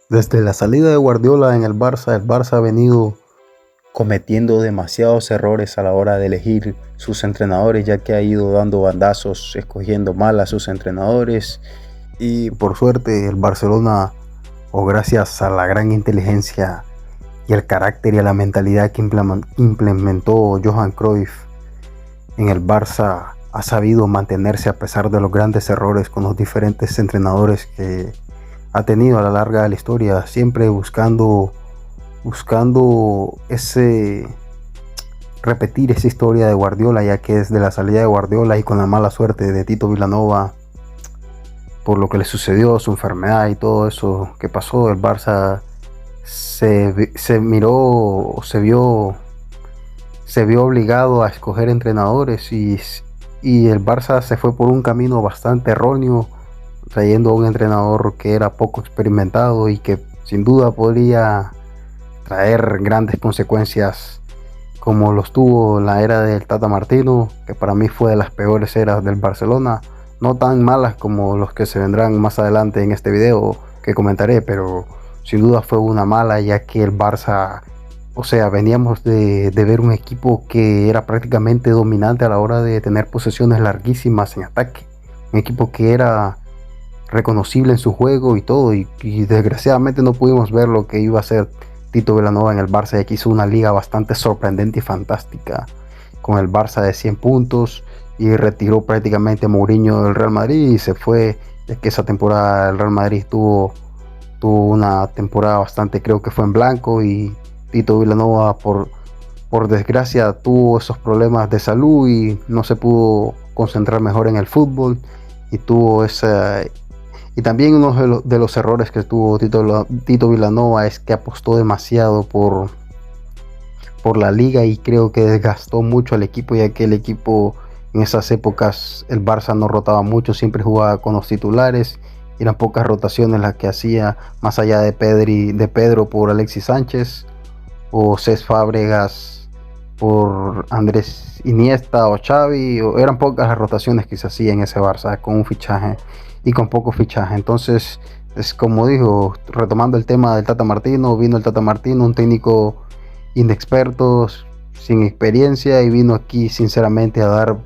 Desde la salida de Guardiola en el Barça ha venido cometiendo demasiados errores a la hora de elegir sus entrenadores, ya que ha ido dando bandazos, escogiendo mal a sus entrenadores. Y por suerte el Barcelona, o gracias a la gran inteligencia y el carácter y a la mentalidad que implementó Johan Cruyff en el Barça, ha sabido mantenerse a pesar de los grandes errores con los diferentes entrenadores que ha tenido a la larga de la historia, siempre buscando ese repetir esa historia de Guardiola, ya que es de la salida de Guardiola y con la mala suerte de Tito Vilanova por lo que le sucedió, su enfermedad y todo eso que pasó. El Barça se vio obligado a escoger entrenadores y el Barça se fue por un camino bastante erróneo, trayendo a un entrenador que era poco experimentado y que sin duda podría traer grandes consecuencias como los tuvo la era del Tata Martino, que para mí fue de las peores eras del Barcelona, no tan malas como los que se vendrán más adelante en este video que comentaré, pero sin duda fue una mala, ya que el Barça, o sea, veníamos de ver un equipo que era prácticamente dominante a la hora de tener posesiones larguísimas en ataque, un equipo que era reconocible en su juego y todo, y desgraciadamente no pudimos ver lo que iba a ser Tito Vilanova en el Barça, ya que hizo una liga bastante sorprendente y fantástica con el Barça de 100 puntos y retiró prácticamente a Mourinho del Real Madrid y se fue, ya que esa temporada el Real Madrid tuvo una temporada bastante, creo que fue en blanco, y Tito Vilanova por desgracia tuvo esos problemas de salud y no se pudo concentrar mejor en el fútbol y tuvo esa. Y también uno de los errores que tuvo Tito Vilanova es que apostó demasiado por la liga y creo que desgastó mucho al equipo, ya que el equipo en esas épocas, el Barça no rotaba mucho, siempre jugaba con los titulares, eran pocas rotaciones las que hacía, más allá de Pedro por Alexis Sánchez o Cesc Fábregas por Andrés Iniesta o Xavi, eran pocas las rotaciones que se hacían en ese Barça con un fichaje y con poco fichaje. Entonces, es como dijo, retomando el tema del Tata Martino, vino el Tata Martino, un técnico inexperto, sin experiencia, y vino aquí sinceramente a dar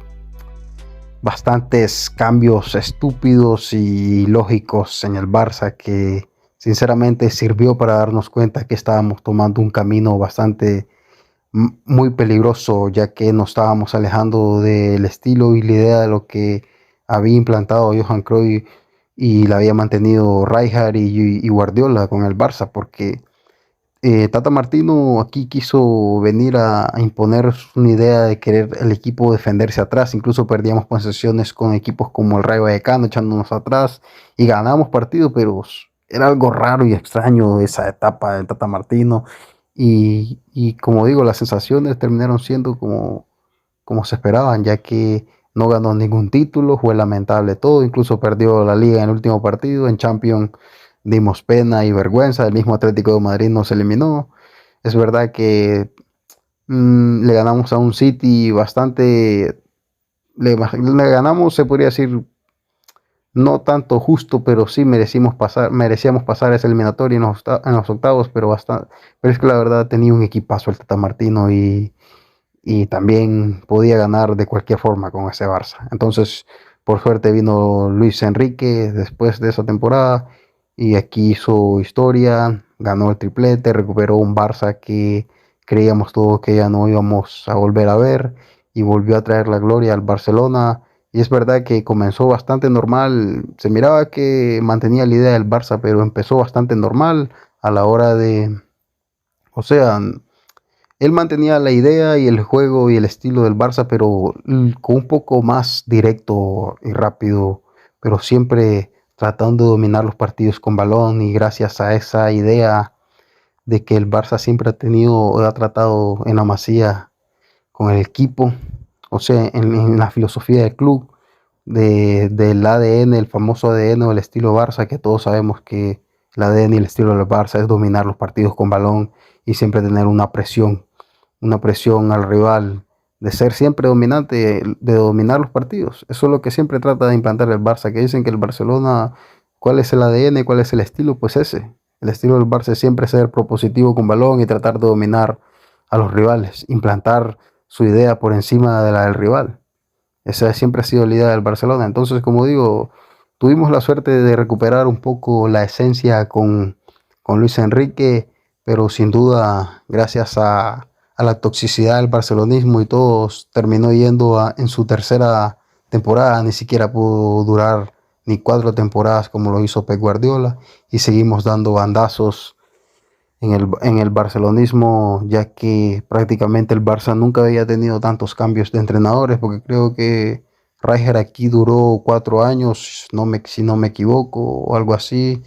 bastantes cambios estúpidos y lógicos en el Barça que sinceramente sirvió para darnos cuenta que estábamos tomando un camino bastante muy peligroso, ya que nos estábamos alejando del estilo y la idea de lo que había implantado Johan Cruyff y la había mantenido Rijkaard y Guardiola con el Barça, porque Tata Martino aquí quiso venir a imponer una idea de querer el equipo defenderse atrás. Incluso perdíamos posesiones con equipos como el Rayo Vallecano echándonos atrás y ganábamos partidos, pero era algo raro y extraño esa etapa del Tata Martino. Y como digo, las sensaciones terminaron siendo como se esperaban, ya que no ganó ningún título, fue lamentable todo, incluso perdió la liga en el último partido, en Champions dimos pena y vergüenza, el mismo Atlético de Madrid nos eliminó. Es verdad que le ganamos a un City bastante, le ganamos, se podría decir, no tanto justo, pero sí merecíamos pasar esa eliminatoria en los octavos, pero es que la verdad tenía un equipazo el Tata Martino y también podía ganar de cualquier forma con ese Barça. Entonces, por suerte vino Luis Enrique después de esa temporada y aquí hizo historia, ganó el triplete, recuperó un Barça que creíamos todos que ya no íbamos a volver a ver y volvió a traer la gloria al Barcelona. Y es verdad que comenzó bastante normal, se miraba que mantenía la idea del Barça, pero empezó bastante normal a la hora o sea, él mantenía la idea y el juego y el estilo del Barça, pero con un poco más directo y rápido, pero siempre tratando de dominar los partidos con balón, y gracias a esa idea de que el Barça siempre ha tenido o ha tratado en la masía con el equipo, o sea, en la filosofía del club, del ADN, el famoso ADN o el estilo Barça, que todos sabemos que el ADN y el estilo del Barça es dominar los partidos con balón y siempre tener una presión al rival, de ser siempre dominante, de dominar los partidos. Eso es lo que siempre trata de implantar el Barça, que dicen que el Barcelona, ¿cuál es el ADN, cuál es el estilo? Pues ese. El estilo del Barça es siempre ser propositivo con balón y tratar de dominar a los rivales, implantar su idea por encima de la del rival. Esa siempre ha sido la idea del Barcelona. Entonces, como digo, tuvimos la suerte de recuperar un poco la esencia con Luis Enrique, pero sin duda, gracias a la toxicidad del barcelonismo y todos, terminó yendo en su tercera temporada, ni siquiera pudo durar ni 4 temporadas como lo hizo Pep Guardiola, y seguimos dando bandazos en el barcelonismo, ya que prácticamente el Barça nunca había tenido tantos cambios de entrenadores, porque creo que Rijkaard aquí duró 4 años, si no me equivoco, o algo así,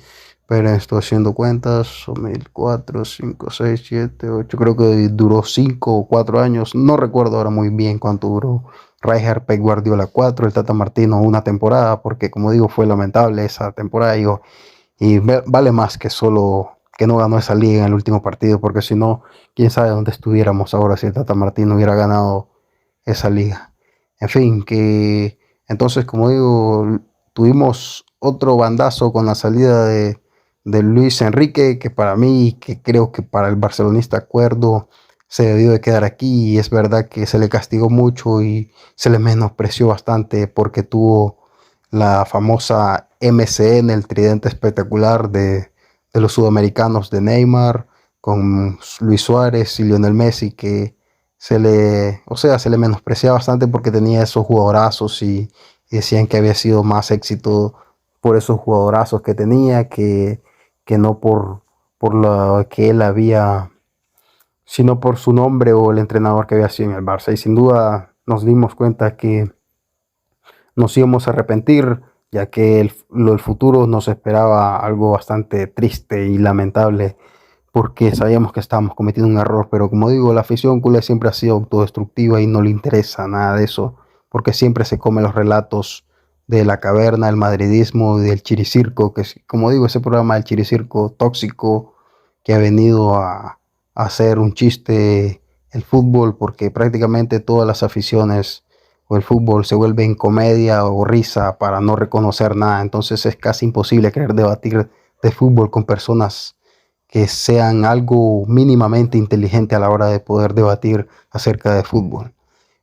pero estoy haciendo cuentas, 2004, 5, 6, 7, 8, creo que duró 5 o 4 años, no recuerdo ahora muy bien cuánto duró Rijkaard, Pep Guardiola 4, el Tata Martino 1 temporada, porque como digo, fue lamentable esa temporada, y vale más que solo que no ganó esa liga en el último partido, porque si no, quién sabe dónde estuviéramos ahora si el Tata Martino hubiera ganado esa liga. En fin, que entonces, como digo, tuvimos otro bandazo con la salida de Luis Enrique, que para mí, que creo que para el barcelonista acuerdo, se debió de quedar aquí, y es verdad que se le castigó mucho y se le menospreció bastante porque tuvo la famosa MCN, el tridente espectacular de los sudamericanos de Neymar, con Luis Suárez y Lionel Messi, que se le menospreciaba bastante porque tenía esos jugadorazos, y decían que había sido más éxito por esos jugadorazos que tenía que no por lo que él había, sino por su nombre o el entrenador que había sido en el Barça. Y sin duda nos dimos cuenta que nos íbamos a arrepentir, ya que el futuro nos esperaba algo bastante triste y lamentable, porque sabíamos que estábamos cometiendo un error, pero como digo, la afición culé siempre ha sido autodestructiva y no le interesa nada de eso, porque siempre se come los relatos de la caverna, el madridismo y del chiricirco, que como digo, ese programa del chiricirco tóxico que ha venido a hacer un chiste el fútbol, porque prácticamente todas las aficiones o el fútbol se vuelven comedia o risa para no reconocer nada, entonces es casi imposible querer debatir de fútbol con personas que sean algo mínimamente inteligente a la hora de poder debatir acerca de fútbol.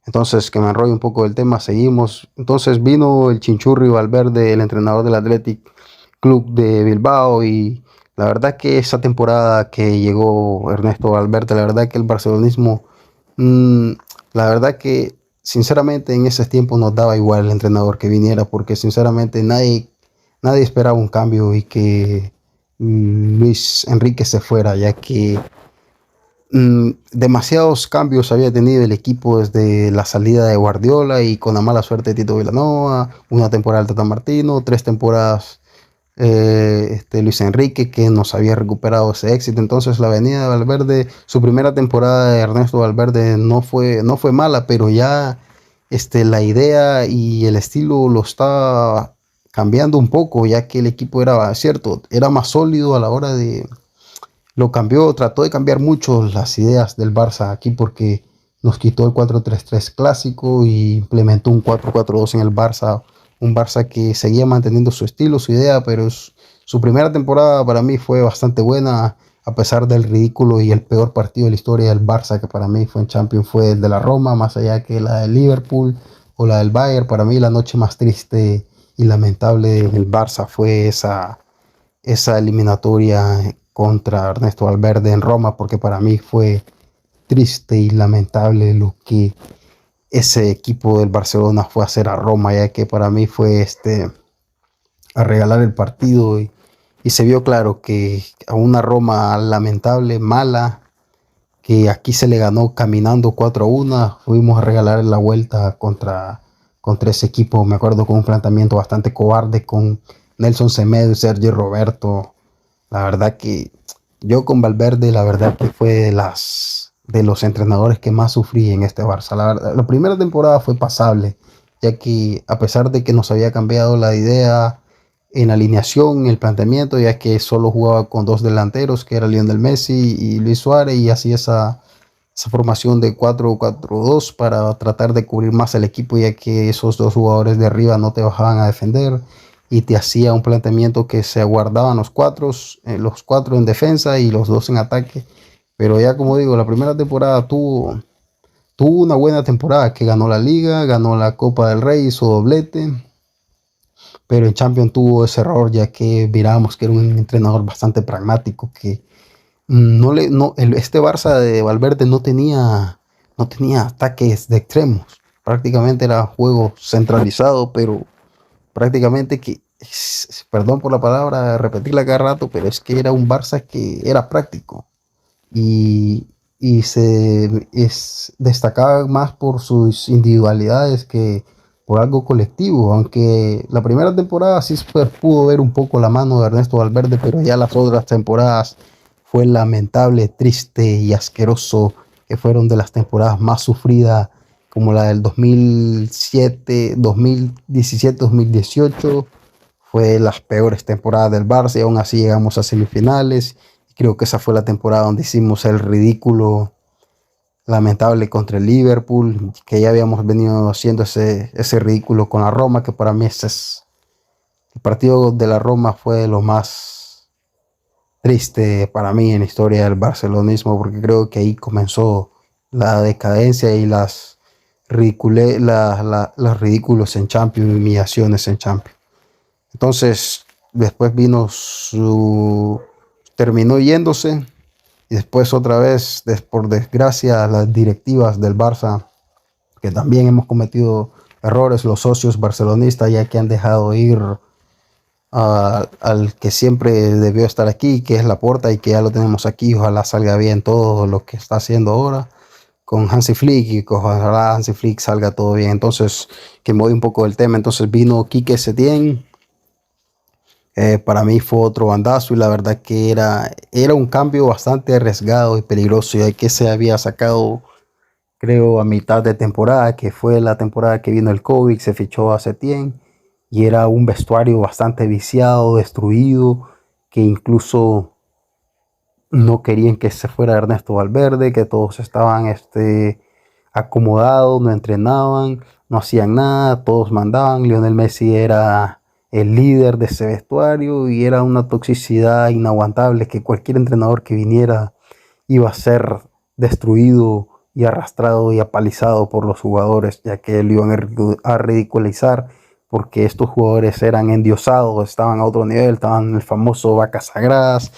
Entonces, que me enrollo un poco del tema, seguimos. Entonces vino el Chinchurri Valverde, el entrenador del Athletic Club de Bilbao, y la verdad que esa temporada que llegó Ernesto Valverde, la verdad que el barcelonismo, mmm, la verdad que sinceramente en ese tiempo nos daba igual el entrenador que viniera, porque sinceramente nadie esperaba un cambio y que Luis Enrique se fuera, ya que demasiados cambios había tenido el equipo desde la salida de Guardiola y con la mala suerte de Tito Vilanova, una temporada de Tata Martino, 3 temporadas Luis Enrique, que nos había recuperado ese éxito. Entonces la venida de Valverde, su primera temporada de Ernesto Valverde no fue mala, pero ya la idea y el estilo lo estaba cambiando un poco, ya que el equipo era, cierto, era más sólido a la hora de, lo cambió, trató de cambiar mucho las ideas del Barça aquí, porque nos quitó el 4-3-3 clásico y implementó un 4-4-2 en el Barça, un Barça que seguía manteniendo su estilo, su idea, pero su primera temporada para mí fue bastante buena, a pesar del ridículo y el peor partido de la historia del Barça, que para mí fue en Champions, fue el de la Roma, más allá que la del Liverpool o la del Bayern. Para mí la noche más triste y lamentable del Barça fue esa eliminatoria contra Ernesto Valverde en Roma, porque para mí fue triste y lamentable lo que ese equipo del Barcelona fue a hacer a Roma, ya que para mí fue a regalar el partido, y se vio claro que a una Roma lamentable, mala, que aquí se le ganó caminando 4-1, fuimos a regalar la vuelta contra ese equipo, me acuerdo, con un planteamiento bastante cobarde, con Nelson Semedo y Sergio Roberto. La verdad que yo con Valverde, la verdad que fue de los entrenadores que más sufrí en este Barça. La primera temporada fue pasable, ya que a pesar de que nos había cambiado la idea en la alineación, en el planteamiento, ya que solo jugaba con 2 delanteros, que era Lionel Messi y Luis Suárez, y hacía esa formación de 4-4-2 para tratar de cubrir más el equipo, ya que esos 2 jugadores de arriba no te bajaban a defender. y te hacía un planteamiento que se aguardaban los cuatro en defensa y los dos en ataque. Pero ya como digo, la primera temporada tuvo una buena temporada, que ganó la liga, ganó la Copa del Rey, hizo doblete, pero en Champions tuvo ese error, ya que miramos que era un entrenador bastante pragmático, que este Barça de Valverde no tenía ataques de extremos, prácticamente era juego centralizado, pero prácticamente perdón por la palabra, repetirla cada rato, pero es que era un Barça que era práctico y, y destacaba más por sus individualidades que por algo colectivo, aunque la primera temporada sí se pudo ver un poco la mano de Ernesto Valverde, pero ya las otras temporadas fue lamentable, triste y asqueroso, que fueron de las temporadas más sufridas, como la del 2007, 2017, 2018. Fue las peores temporadas del Barça y aún así llegamos a semifinales. Creo que esa fue la temporada donde hicimos el ridículo lamentable contra el Liverpool, que ya habíamos venido haciendo ese ridículo con la Roma, que para mí el partido de la Roma fue lo más triste para mí en la historia del barcelonismo, porque creo que ahí comenzó la decadencia y los ridículos en Champions, humillaciones en Champions. Entonces, después terminó yéndose y después otra vez, por desgracia, las directivas del Barça, que también hemos cometido errores, los socios barcelonistas, ya que han dejado ir al que siempre debió estar aquí, que es Laporta, y que ya lo tenemos aquí. Ojalá salga bien todo lo que está haciendo ahora con Hansi Flick, y que ojalá Hansi Flick salga todo bien. Entonces, que me voy un poco del tema. Entonces vino Quique Setién. Para mí fue otro bandazo y la verdad que era un cambio bastante arriesgado y peligroso, ya que se había sacado, creo, a mitad de temporada, que fue la temporada que vino el COVID, se fichó a Setién y era un vestuario bastante viciado, destruido, que incluso no querían que se fuera Ernesto Valverde, que todos estaban acomodados, no entrenaban, no hacían nada, todos mandaban. Lionel Messi era el líder de ese vestuario y era una toxicidad inaguantable, que cualquier entrenador que viniera iba a ser destruido y arrastrado y apalizado por los jugadores, ya que lo iban a ridiculizar, porque estos jugadores eran endiosados, estaban a otro nivel, estaban en el famoso vacas sagradas.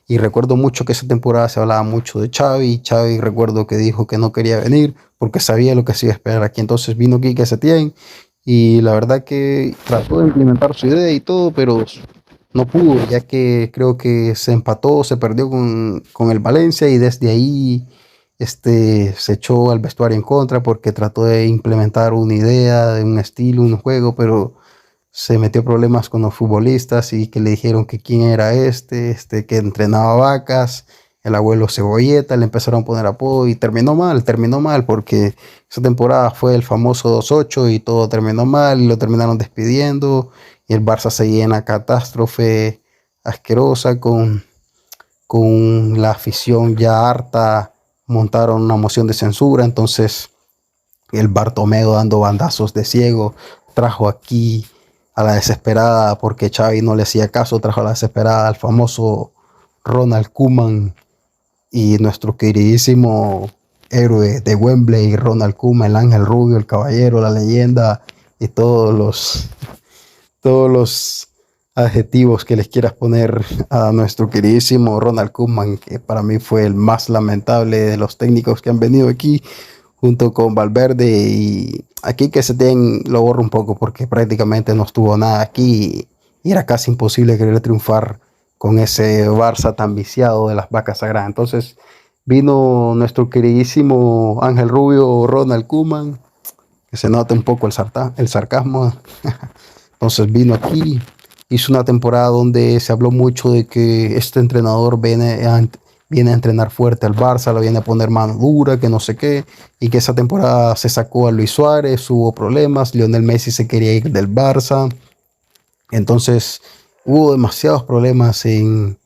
Y recuerdo mucho que esa temporada se hablaba mucho de Xavi. Xavi, recuerdo que dijo que no quería venir porque sabía lo que se iba a esperar aquí. Entonces vino Quique Setién y la verdad que trató de implementar su idea y todo, pero no pudo, ya que creo que se empató, se perdió con el Valencia, y desde ahí se echó al vestuario en contra porque trató de implementar una idea, de un estilo, un juego, pero se metió problemas con los futbolistas y que le dijeron que quién era que entrenaba vacas, el abuelo Cebolleta, le empezaron a poner apodo y terminó mal porque esa temporada fue el famoso 2-8 y todo terminó mal y lo terminaron despidiendo y el Barça seguía en una catástrofe asquerosa con la afición ya harta, montaron una moción de censura. Entonces el Bartomeu, dando bandazos de ciego, trajo aquí a la desesperada, porque Xavi no le hacía caso, trajo a la desesperada al famoso Ronald Koeman, y nuestro queridísimo héroe de Wembley, Ronald Koeman, el ángel rubio, el caballero, la leyenda y todos los adjetivos que les quieras poner a nuestro queridísimo Ronald Koeman, que para mí fue el más lamentable de los técnicos que han venido aquí, junto con Valverde. Y aquí que Setién lo borro un poco porque prácticamente no estuvo nada aquí y era casi imposible querer triunfar con ese Barça tan viciado de las vacas sagradas. Entonces vino nuestro queridísimo Ángel Rubio, Ronald Koeman, que se nota un poco el sarcasmo. Entonces vino aquí, hizo una temporada donde se habló mucho de que este entrenador viene a entrenar fuerte al Barça, lo viene a poner mano dura, que no sé qué, y que esa temporada se sacó a Luis Suárez, hubo problemas, Lionel Messi se quería ir del Barça. Entonces hubo demasiados problemas en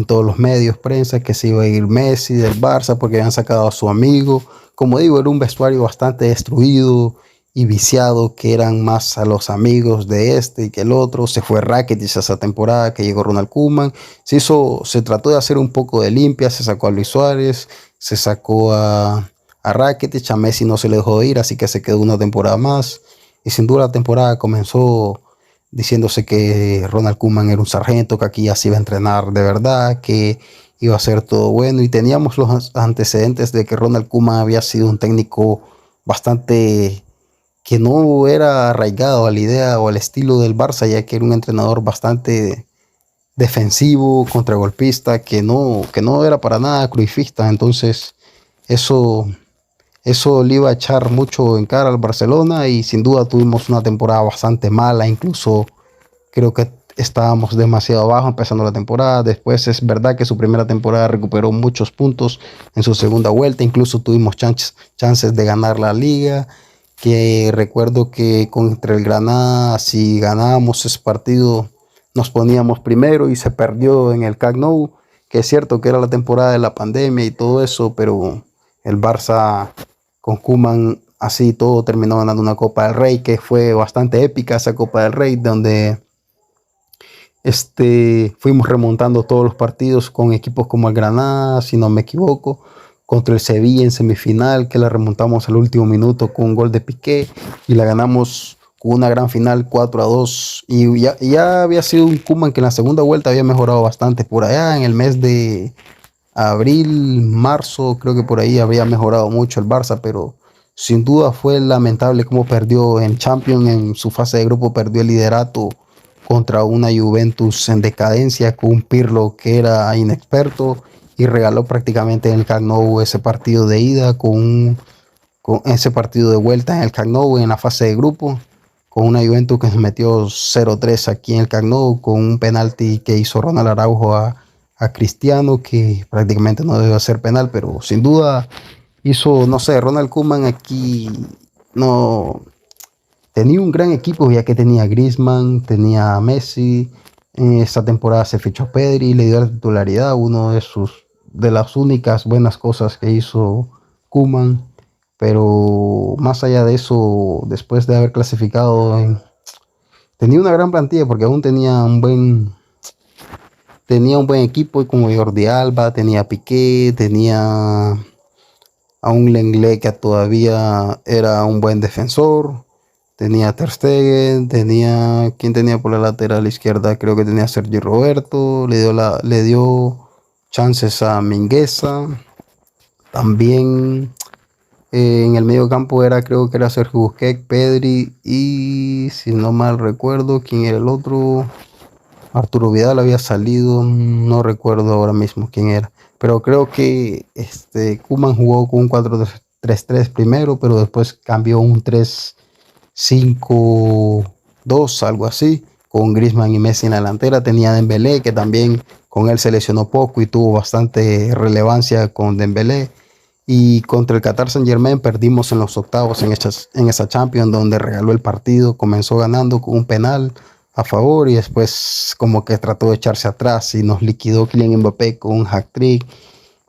todos los medios, prensa, que se iba a ir Messi del Barça porque habían sacado a su amigo. Como digo, era un vestuario bastante destruido y viciado, que eran más a los amigos de este y que el otro. Se fue Rakitic esa temporada que llegó Ronald Koeman. Se trató de hacer un poco de limpia, se sacó a Luis Suárez, se sacó a Rakitic, a Messi no se le dejó ir, así que se quedó una temporada más. Y sin duda la temporada comenzó diciéndose que Ronald Koeman era un sargento, que aquí ya se iba a entrenar de verdad, que iba a ser todo bueno. Y teníamos los antecedentes de que Ronald Koeman había sido un técnico bastante que no era arraigado a la idea o al estilo del Barça, ya que era un entrenador bastante defensivo, contragolpista, que no era para nada cruifista. Entonces, eso, eso le iba a echar mucho en cara al Barcelona y sin duda tuvimos una temporada bastante mala. Incluso creo que estábamos demasiado abajo empezando la temporada. Después es verdad que su primera temporada recuperó muchos puntos en su segunda vuelta. Incluso tuvimos chances de ganar la liga. Que recuerdo que contra el Granada, si ganábamos ese partido, nos poníamos primero y se perdió en el Camp Nou. Que es cierto que era la temporada de la pandemia y todo eso, pero el Barça con Koeman así todo terminó ganando una Copa del Rey, que fue bastante épica esa Copa del Rey, donde fuimos remontando todos los partidos con equipos como el Granada, si no me equivoco, contra el Sevilla en semifinal, que la remontamos al último minuto con un gol de Piqué y la ganamos con una gran final 4-2. Y ya había sido un Koeman que en la segunda vuelta había mejorado bastante. Por allá en el mes de abril, marzo, creo que por ahí había mejorado mucho el Barça, pero sin duda fue lamentable cómo perdió en Champions, en su fase de grupo perdió el liderato contra una Juventus en decadencia, con un Pirlo que era inexperto y regaló prácticamente en el Camp Nou ese partido de ida con ese partido de vuelta en el Camp Nou en la fase de grupo, con una Juventus que se metió 0-3 aquí en el Camp Nou, con un penalti que hizo Ronald Araujo a Cristiano, que prácticamente no debe ser penal, pero sin duda hizo, no sé, Ronald Koeman aquí no tenía un gran equipo, ya que tenía a Griezmann, tenía a Messi. En esta temporada se fichó a Pedri, le dio la titularidad, uno de las únicas buenas cosas que hizo Koeman. Pero más allá de eso, después de haber clasificado, tenía una gran plantilla porque aún tenía un buen equipo como Jordi Alba, tenía a Piqué, tenía a un Lenglet que todavía era un buen defensor. Tenía a Ter Stegen, ¿quién tenía por la lateral izquierda? Creo que tenía a Sergio Roberto, le dio chances a Mingueza. También en el medio campo creo que era Sergio Busquets, Pedri y si no mal recuerdo, ¿quién era el otro? Arturo Vidal había salido, no recuerdo ahora mismo quién era. Pero creo que Koeman jugó con un 4-3-3 primero, pero después cambió un 3-5-2, algo así, con Griezmann y Messi en la delantera. Tenía a Dembélé, que también con él se lesionó poco y tuvo bastante relevancia con Dembélé. Y contra el Qatar Saint-Germain perdimos en los octavos en esa Champions, donde regaló el partido, comenzó ganando con un penal a favor y después como que trató de echarse atrás y nos liquidó Kylian Mbappé con un hat-trick,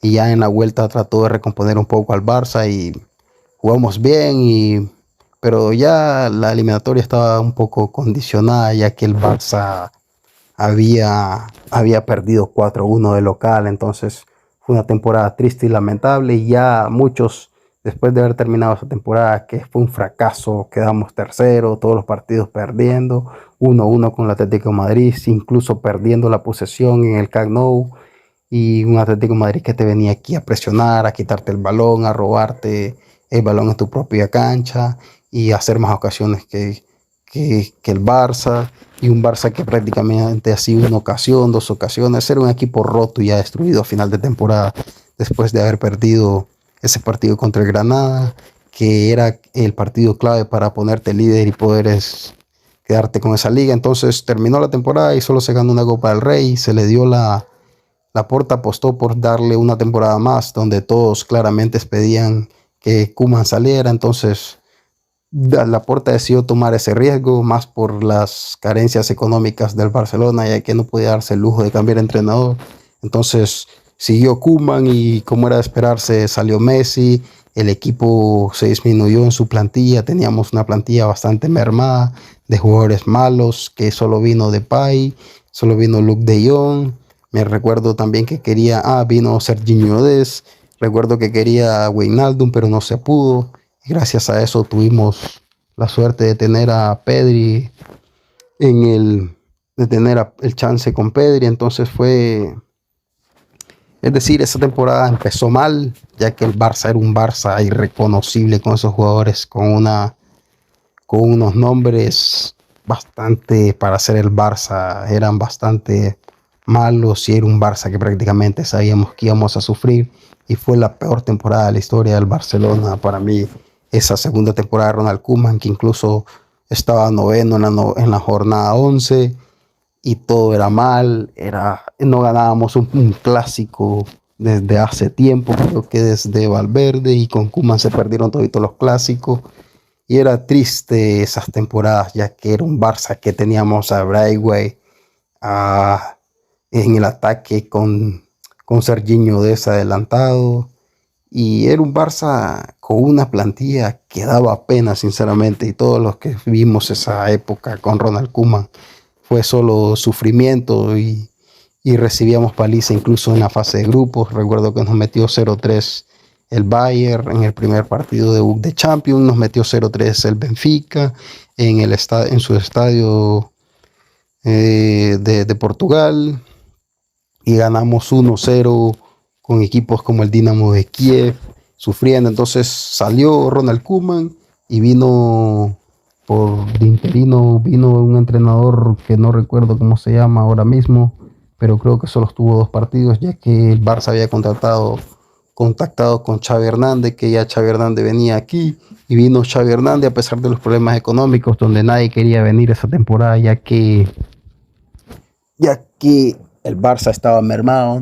y ya en la vuelta trató de recomponer un poco al Barça y jugamos bien, pero ya la eliminatoria estaba un poco condicionada, ya que el Barça había perdido 4-1 de local. Entonces fue una temporada triste y lamentable, y ya muchos, después de haber terminado esa temporada, que fue un fracaso, quedamos tercero, todos los partidos perdiendo, 1-1 con el Atlético de Madrid, incluso perdiendo la posesión en el Camp Nou, y un Atlético de Madrid que te venía aquí a presionar, a quitarte el balón, a robarte el balón en tu propia cancha y a hacer más ocasiones que el Barça, y un Barça que prácticamente ha sido una ocasión, dos ocasiones. Era un equipo roto y ya destruido a final de temporada, después de haber perdido ese partido contra el Granada, que era el partido clave para ponerte líder y poder quedarte con esa liga. Entonces terminó la temporada y solo se ganó una Copa del Rey. Se le dio la Porta apostó por darle una temporada más, donde todos claramente pedían que Koeman saliera. Entonces Laporta decidió tomar ese riesgo, más por las carencias económicas del Barcelona, ya que no podía darse el lujo de cambiar de entrenador. Entonces siguió Koeman y como era de esperarse salió Messi, el equipo se disminuyó en su plantilla, teníamos una plantilla bastante mermada de jugadores malos, que solo vino Depay, solo vino Luke de Jong, me recuerdo también que vino Serginho Dest, recuerdo que quería Wijnaldum pero no se pudo, y gracias a eso tuvimos la suerte de tener a Pedri en de tener el chance con Pedri, entonces es decir, esa temporada empezó mal, ya que el Barça era un Barça irreconocible con esos jugadores, con unos nombres bastante, para ser el Barça, eran bastante malos y era un Barça que prácticamente sabíamos que íbamos a sufrir y fue la peor temporada de la historia del Barcelona para mí. Esa segunda temporada de Ronald Koeman, que incluso estaba noveno en la jornada 11 y todo era mal, no ganábamos un clásico desde hace tiempo, creo que desde Valverde, y con Koeman se perdieron todos los clásicos y era triste esas temporadas, ya que era un Barça que teníamos a Braithwaite en el ataque con Serginho Dest adelantado, y era un Barça con una plantilla que daba pena sinceramente, y todos los que vimos esa época con Ronald Koeman fue solo sufrimiento y recibíamos paliza incluso en la fase de grupos. Recuerdo que nos metió 0-3 el Bayern en el primer partido de Champions, nos metió 0-3 el Benfica en su estadio de Portugal, y ganamos 1-0 con equipos como el Dinamo de Kiev sufriendo. Entonces salió Ronald Koeman y de interino vino un entrenador que no recuerdo cómo se llama ahora mismo, pero creo que solo estuvo 2 partidos, ya que el Barça había contactado con Xavi Hernández, que ya Xavi Hernández venía aquí, y vino Xavi Hernández a pesar de los problemas económicos, donde nadie quería venir esa temporada, ya que el Barça estaba mermado,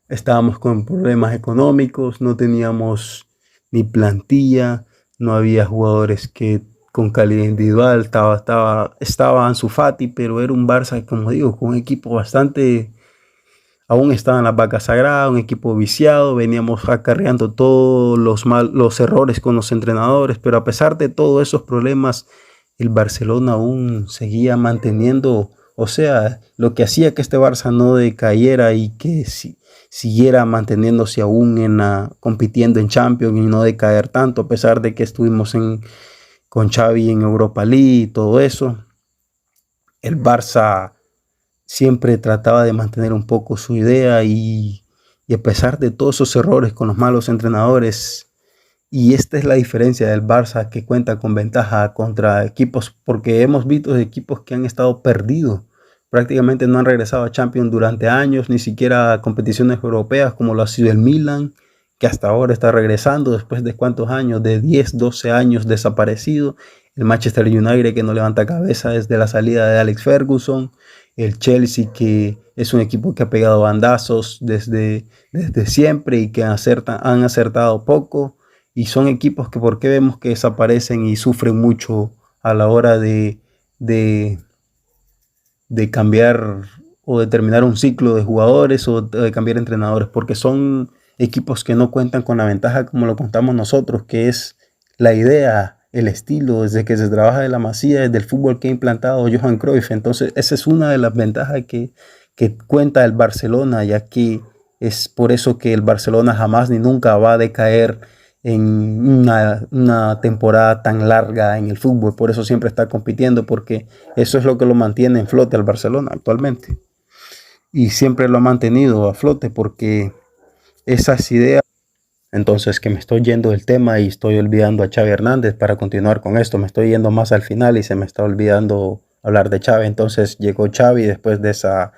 estábamos con problemas económicos, no teníamos ni plantilla, no había jugadores que con calidad individual, estaba Ansu Fati, pero era un Barça, como digo, con un equipo bastante, aún estaban las vacas sagradas, un equipo viciado, veníamos acarreando todos los errores con los entrenadores, pero a pesar de todos esos problemas, el Barcelona aún seguía manteniendo, o sea, lo que hacía que este Barça no decayera y que siguiera manteniéndose aún compitiendo en Champions y no decaer tanto, a pesar de que estuvimos con Xavi en Europa League y todo eso. El Barça siempre trataba de mantener un poco su idea y a pesar de todos esos errores con los malos entrenadores, y esta es la diferencia del Barça, que cuenta con ventaja contra equipos, porque hemos visto equipos que han estado perdidos, prácticamente no han regresado a Champions durante años, ni siquiera a competiciones europeas, como lo ha sido el Milan, que hasta ahora está regresando después de cuántos años, de 10, 12 años desaparecido. El Manchester United, que no levanta cabeza desde la salida de Alex Ferguson. El Chelsea, que es un equipo que ha pegado bandazos desde siempre y que han acertado poco. Y son equipos que, ¿por qué vemos que desaparecen y sufren mucho a la hora de cambiar o de terminar un ciclo de jugadores o de cambiar entrenadores? Porque son equipos que no cuentan con la ventaja como lo contamos nosotros, que es la idea, el estilo, desde que se trabaja de la Masía, desde el fútbol que ha implantado Johan Cruyff. Entonces esa es una de las ventajas que cuenta el Barcelona, ya que es por eso que el Barcelona jamás ni nunca va a decaer en una temporada tan larga en el fútbol. Por eso siempre está compitiendo, porque eso es lo que lo mantiene en flote al Barcelona actualmente, y siempre lo ha mantenido a flote porque esas ideas. Entonces, que me estoy yendo del tema y estoy olvidando a Xavi Hernández. Para continuar con esto, me estoy yendo más al final y se me está olvidando hablar de Xavi. Entonces llegó Xavi después de esa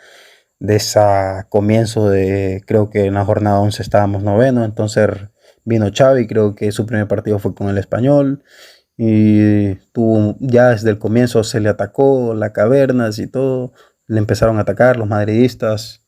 comienzo creo que en la jornada 11 estábamos noveno, entonces vino Xavi, creo que su primer partido fue con el Español y ya desde el comienzo se le atacó la Cavernas y todo, le empezaron a atacar los madridistas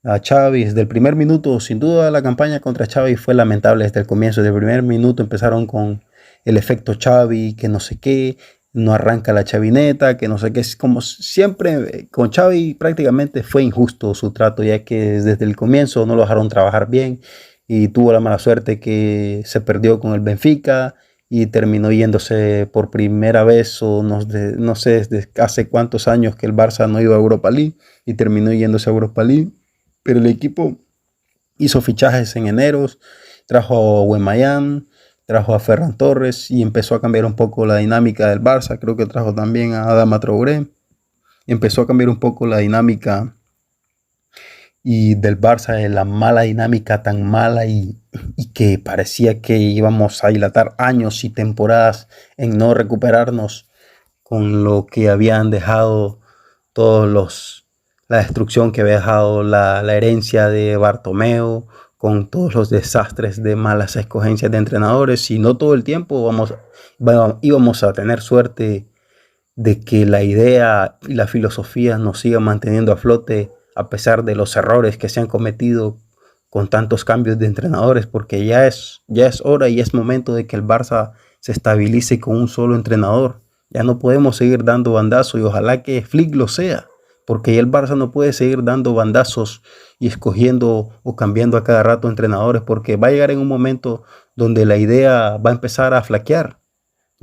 a Xavi desde el primer minuto. Sin duda la campaña contra Xavi fue lamentable desde el comienzo. Desde el primer minuto empezaron con el efecto Xavi, que no sé qué, no arranca la chavineta, que no sé qué, es como siempre con Xavi prácticamente fue injusto su trato, ya que desde el comienzo no lo dejaron trabajar bien y tuvo la mala suerte que se perdió con el Benfica y terminó yéndose por primera vez o no sé desde hace cuántos años que el Barça no iba a Europa League y terminó yéndose a Europa League, pero el equipo hizo fichajes en enero, trajo a Wemayan, trajo a Ferran Torres y empezó a cambiar un poco la dinámica del Barça. Creo que trajo también a Adama Traoré. Empezó a cambiar un poco la dinámica y del Barça, de la mala dinámica tan mala y que parecía que íbamos a dilatar años y temporadas en no recuperarnos con lo que habían dejado todos los, la destrucción que había dejado la herencia de Bartomeu, con todos los desastres de malas escogencias de entrenadores, y no todo el tiempo íbamos a tener suerte de que la idea y la filosofía nos sigan manteniendo a flote a pesar de los errores que se han cometido con tantos cambios de entrenadores, porque ya es hora y es momento de que el Barça se estabilice con un solo entrenador. Ya no podemos seguir dando bandazos y ojalá que Flick lo sea, porque ya el Barça no puede seguir dando bandazos y escogiendo o cambiando a cada rato entrenadores, porque va a llegar en un momento donde la idea va a empezar a flaquear.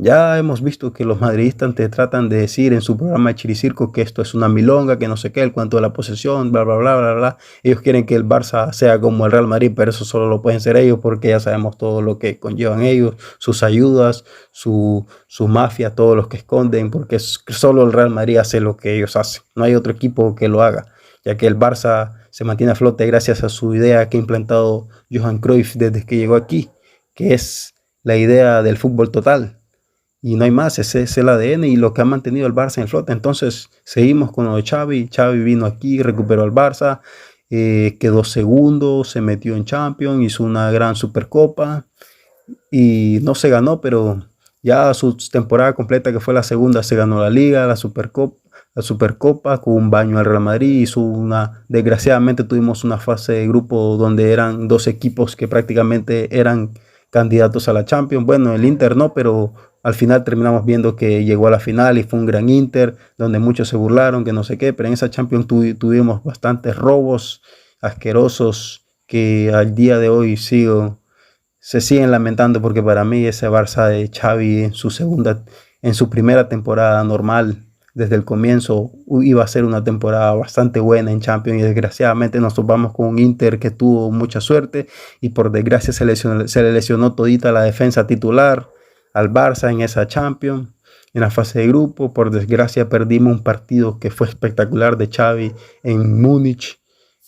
Ya hemos visto que los madridistas te tratan de decir en su programa de Chiricirco que esto es una milonga, que no sé qué, el cuento de la posesión, bla, bla, bla, bla, bla. Ellos quieren que el Barça sea como el Real Madrid, pero eso solo lo pueden ser ellos porque ya sabemos todo lo que conllevan ellos, sus ayudas, su mafia, todos los que esconden, porque solo el Real Madrid hace lo que ellos hacen. No hay otro equipo que lo haga, ya que el Barça se mantiene a flote gracias a su idea que ha implantado Johan Cruyff desde que llegó aquí, que es la idea del fútbol total. Y no hay más, ese es el ADN y lo que ha mantenido el Barça en flota. Entonces seguimos con lo de Xavi. Xavi vino aquí, recuperó al Barça, quedó segundo, se metió en Champions, hizo una gran Supercopa y no se ganó, pero ya su temporada completa, que fue la segunda, se ganó la Liga, la Supercopa con un baño al Real Madrid. Desgraciadamente tuvimos una fase de grupo donde eran dos equipos que prácticamente eran candidatos a la Champions. Bueno, el Inter no, pero al final terminamos viendo que llegó a la final y fue un gran Inter, donde muchos se burlaron, que no sé qué, pero en esa Champions tuvimos bastantes robos asquerosos que al día de hoy se siguen lamentando, porque para mí ese Barça de Xavi en su primera temporada normal, desde el comienzo, iba a ser una temporada bastante buena en Champions y desgraciadamente nos topamos con un Inter que tuvo mucha suerte y por desgracia se le lesionó todita la defensa titular al Barça en esa Champions. En la fase de grupo, por desgracia, perdimos un partido que fue espectacular de Xavi en Múnich,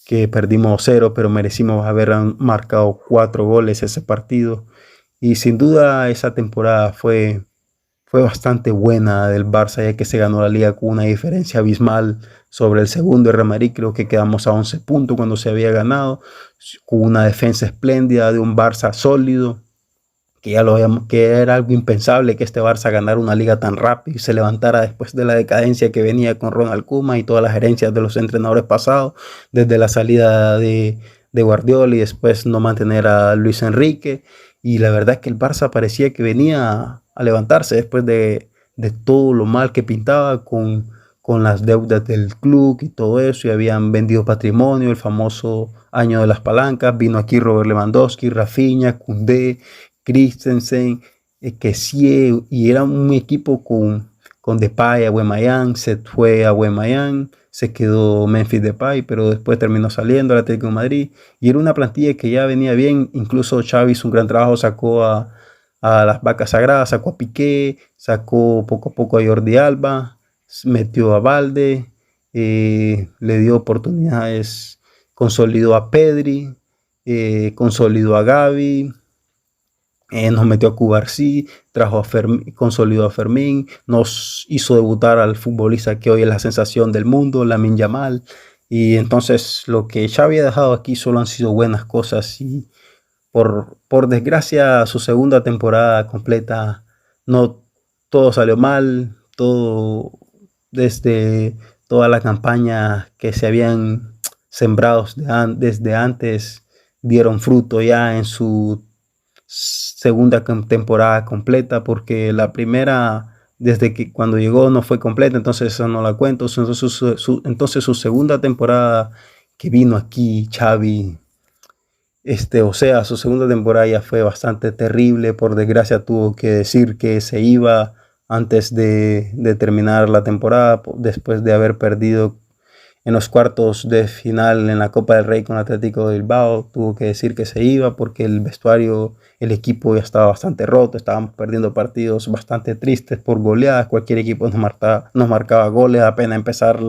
que perdimos 0, pero merecimos haber marcado 4 goles ese partido. Y sin duda esa temporada fue bastante buena del Barça, ya que se ganó la liga con una diferencia abismal sobre el segundo, el Real Madrid. Creo que quedamos a 11 puntos cuando se había ganado, con una defensa espléndida de un Barça sólido, que era algo impensable que este Barça ganara una liga tan rápido y se levantara después de la decadencia que venía con Ronald Koeman y todas las gerencias de los entrenadores pasados, desde la salida de Guardiola y después no mantener a Luis Enrique. Y la verdad es que el Barça parecía que venía a levantarse después de todo lo mal que pintaba con las deudas del club y todo eso, y habían vendido patrimonio, el famoso año de las palancas. Vino aquí Robert Lewandowski, Rafinha, Koundé, Christensen, Kessie, y era un equipo con Depay, Aubameyang. Se fue a Aubameyang, se quedó Memphis Depay, pero después terminó saliendo al Atlético de Madrid, y era una plantilla que ya venía bien. Incluso Xavi hizo un gran trabajo, sacó a las vacas sagradas, sacó a Piqué, sacó poco a poco a Jordi Alba, metió a Valde, le dio oportunidades, consolidó a Pedri, consolidó a Gavi, nos metió a Cubarsí, trajo a Fermín, consolidó a Fermín, nos hizo debutar al futbolista que hoy es la sensación del mundo, Lamine Yamal. Y entonces lo que Xavi ha dejado aquí solo han sido buenas cosas, y por desgracia su segunda temporada completa no todo salió mal, todo desde toda la campaña que se habían sembrado desde antes dieron fruto ya en su segunda temporada completa, porque la primera desde que cuando llegó no fue completa, entonces eso no la cuento. Entonces su segunda temporada que vino aquí, Xavi, o sea, su segunda temporada ya fue bastante terrible. Por desgracia tuvo que decir que se iba antes de terminar la temporada, después de haber perdido en los cuartos de final en la Copa del Rey con Atlético de Bilbao. Tuvo que decir que se iba porque el vestuario, el equipo ya estaba bastante roto, estábamos perdiendo partidos bastante tristes por goleadas. Cualquier equipo nos marcaba goles, apenas empezar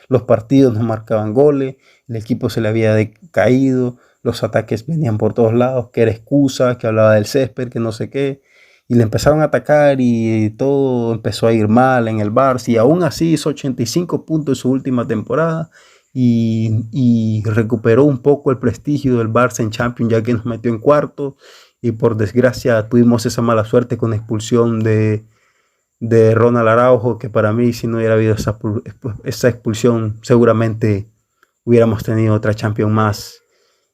los partidos nos marcaban goles, el equipo se le había decaído, los ataques venían por todos lados, que era excusa, que hablaba del césped, que no sé qué, y le empezaron a atacar y todo empezó a ir mal en el Barça, y aún así hizo 85 puntos en su última temporada y recuperó un poco el prestigio del Barça en Champions, ya que nos metió en cuarto, y por desgracia tuvimos esa mala suerte con la expulsión de Ronald Araujo, que para mí, si no hubiera habido esa expulsión, seguramente hubiéramos tenido otra Champions más.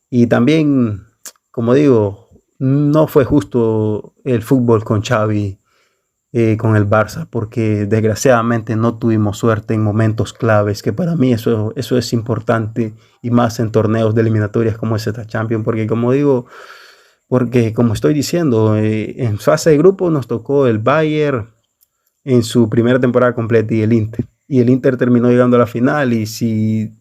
Y también, como digo, no fue justo el fútbol con Xavi, con el Barça, porque desgraciadamente no tuvimos suerte en momentos claves, que para mí eso es importante, y más en torneos de eliminatorias como es esta Champions, porque como digo, porque como estoy diciendo, en fase de grupo nos tocó el Bayern en su primera temporada completa y el Inter. Y el Inter terminó llegando a la final, y si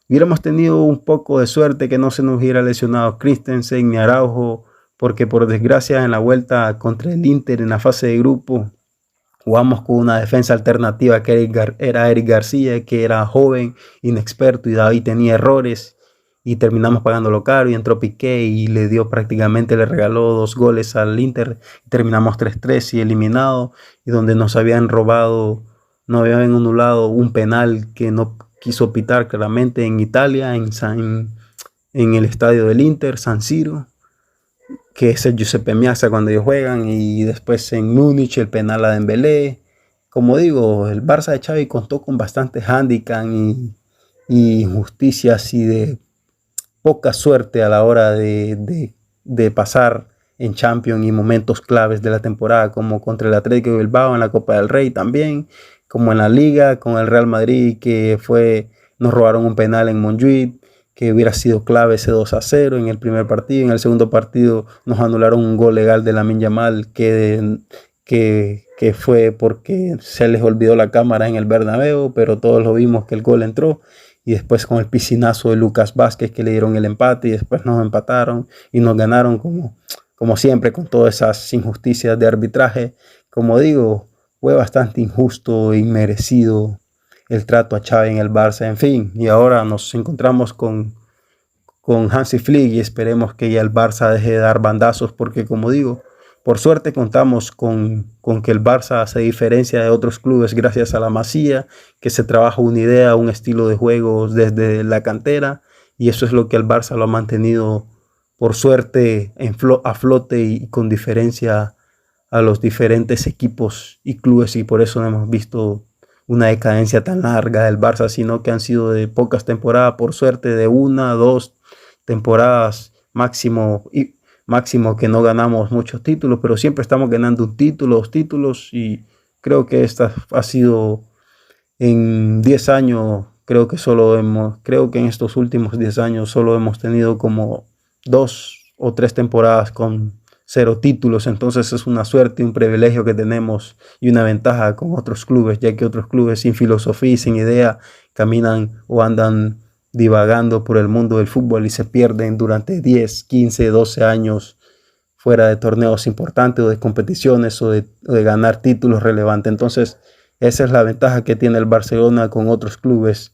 hubiéramos tenido un poco de suerte que no se nos hubiera lesionado Christensen ni Araujo, porque por desgracia en la vuelta contra el Inter en la fase de grupo jugamos con una defensa alternativa que era Eric García, que era joven, inexperto, y David tenía errores, y terminamos pagándolo caro, y entró Piqué y le regaló 2 goles al Inter, y terminamos 3-3 y eliminado, y donde nos habían anulado un penal que no quiso pitar claramente en Italia, en el estadio del Inter, San Siro, que es el Giuseppe Meazza cuando ellos juegan, y después en Múnich el penal a Dembélé. Como digo, el Barça de Xavi contó con bastantes handicap y injusticias y de poca suerte a la hora de pasar en Champions y momentos claves de la temporada, como contra el Atlético de Bilbao en la Copa del Rey también, como en la Liga con el Real Madrid, que nos robaron un penal en Montjuic, que hubiera sido clave ese 2-0 en el primer partido. En el segundo partido nos anularon un gol legal de Lamine Yamal que fue porque se les olvidó la cámara en el Bernabéu, pero todos lo vimos que el gol entró. Y después con el piscinazo de Lucas Vázquez, que le dieron el empate, y después nos empataron y nos ganaron como siempre, con todas esas injusticias de arbitraje. Como digo, fue bastante injusto e inmerecido el trato a Xavi en el Barça, en fin. Y ahora nos encontramos con Hansi Flick, y esperemos que ya el Barça deje de dar bandazos, porque como digo, por suerte contamos con que el Barça se diferencia de otros clubes gracias a la Masía, que se trabaja una idea, un estilo de juego desde la cantera, y eso es lo que el Barça lo ha mantenido por suerte a flote y con diferencia a los diferentes equipos y clubes, y por eso no hemos visto una decadencia tan larga del Barça, sino que han sido de pocas temporadas, por suerte de 1, 2 temporadas máximo, y máximo, que no ganamos muchos títulos, pero siempre estamos ganando un título, 2 títulos, y creo que esta ha sido en 10 años, creo que en estos últimos 10 años solo hemos tenido como 2 o 3 temporadas con 0 títulos. Entonces es una suerte, un privilegio que tenemos y una ventaja con otros clubes, ya que otros clubes sin filosofía y sin idea caminan o andan divagando por el mundo del fútbol y se pierden durante 10, 15, 12 años fuera de torneos importantes o de competiciones o de ganar títulos relevantes. Entonces esa es la ventaja que tiene el Barcelona con otros clubes,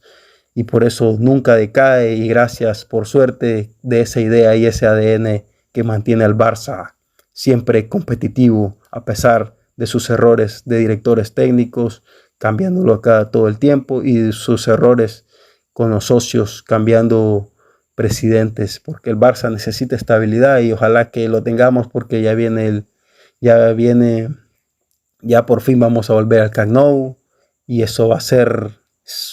y por eso nunca decae, y gracias por suerte de esa idea y ese ADN que mantiene al Barça siempre competitivo a pesar de sus errores de directores técnicos, cambiándolo todo el tiempo, y de sus errores con los socios, cambiando presidentes, porque el Barça necesita estabilidad, y ojalá que lo tengamos, porque ya por fin vamos a volver al Camp Nou, y eso va a ser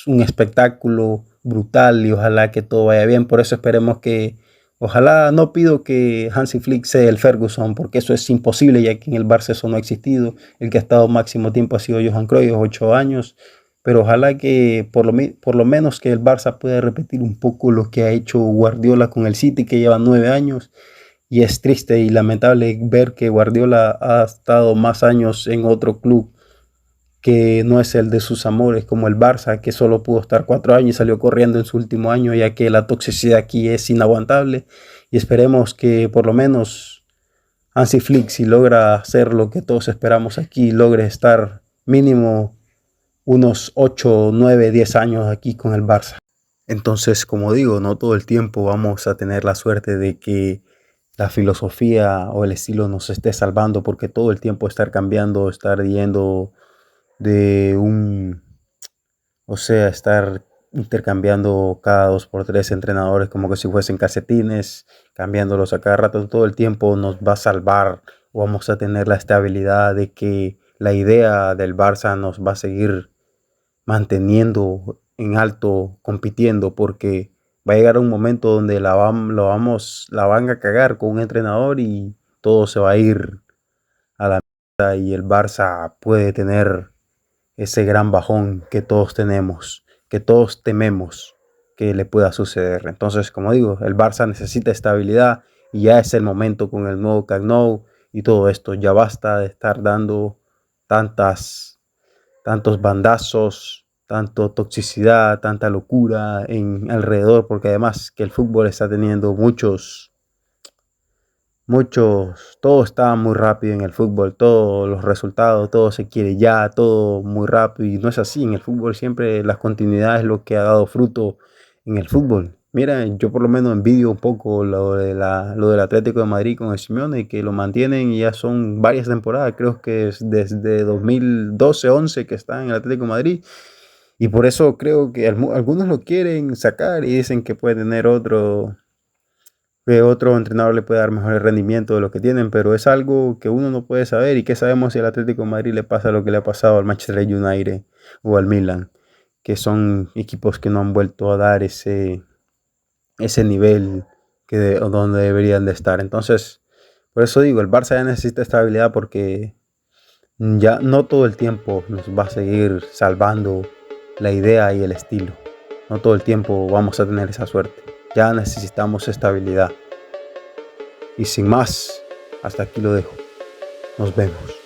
un espectáculo brutal, y ojalá que todo vaya bien. Por eso esperemos que Ojalá, no pido que Hansi Flick sea el Ferguson, porque eso es imposible, ya que en el Barça eso no ha existido. El que ha estado máximo tiempo ha sido Johan Cruyff, 8 años. Pero ojalá que por lo menos que el Barça pueda repetir un poco lo que ha hecho Guardiola con el City, que lleva 9 años. Y es triste y lamentable ver que Guardiola ha estado más años en otro club que no es el de sus amores, como el Barça, que solo pudo estar 4 años y salió corriendo en su último año, ya que la toxicidad aquí es inaguantable. Y esperemos que por lo menos Hansi Flick, si logra hacer lo que todos esperamos aquí, logre estar mínimo unos 8 9 10 años aquí con el Barça. Entonces, como digo, no todo el tiempo vamos a tener la suerte de que la filosofía o el estilo nos esté salvando, porque todo el tiempo estar cambiando, estar yendo de un, o sea, estar intercambiando cada 2 por 3 entrenadores como que si fuesen calcetines, cambiándolos a cada rato, todo el tiempo nos va a salvar o vamos a tener la estabilidad de que la idea del Barça nos va a seguir manteniendo en alto, compitiendo, porque va a llegar un momento donde la van a cagar con un entrenador y todo se va a ir a la mierda y el Barça puede tener ese gran bajón que todos tenemos, que todos tememos que le pueda suceder. Entonces, como digo, el Barça necesita estabilidad y ya es el momento con el nuevo Camp Nou y todo esto. Ya basta de estar dando tantos bandazos, tanto toxicidad, tanta locura en alrededor, porque además que el fútbol está teniendo todo está muy rápido en el fútbol, todos los resultados, todo se quiere ya, todo muy rápido y no es así. En el fútbol siempre la continuidad es lo que ha dado fruto en el fútbol. Mira, yo por lo menos envidio un poco lo del Atlético de Madrid con el Simeone, que lo mantienen y ya son varias temporadas, creo que es desde 2012-11 que está en el Atlético de Madrid. Y por eso creo que algunos lo quieren sacar y dicen que puede tener que otro entrenador le puede dar mejor rendimiento de lo que tienen, pero es algo que uno no puede saber. ¿Y qué sabemos si al Atlético de Madrid le pasa lo que le ha pasado al Manchester United o al Milan? Que son equipos que no han vuelto a dar ese nivel donde deberían de estar. Entonces, por eso digo, el Barça ya necesita estabilidad porque ya no todo el tiempo nos va a seguir salvando la idea y el estilo. No todo el tiempo vamos a tener esa suerte. Ya necesitamos estabilidad. Y sin más, hasta aquí lo dejo. Nos vemos.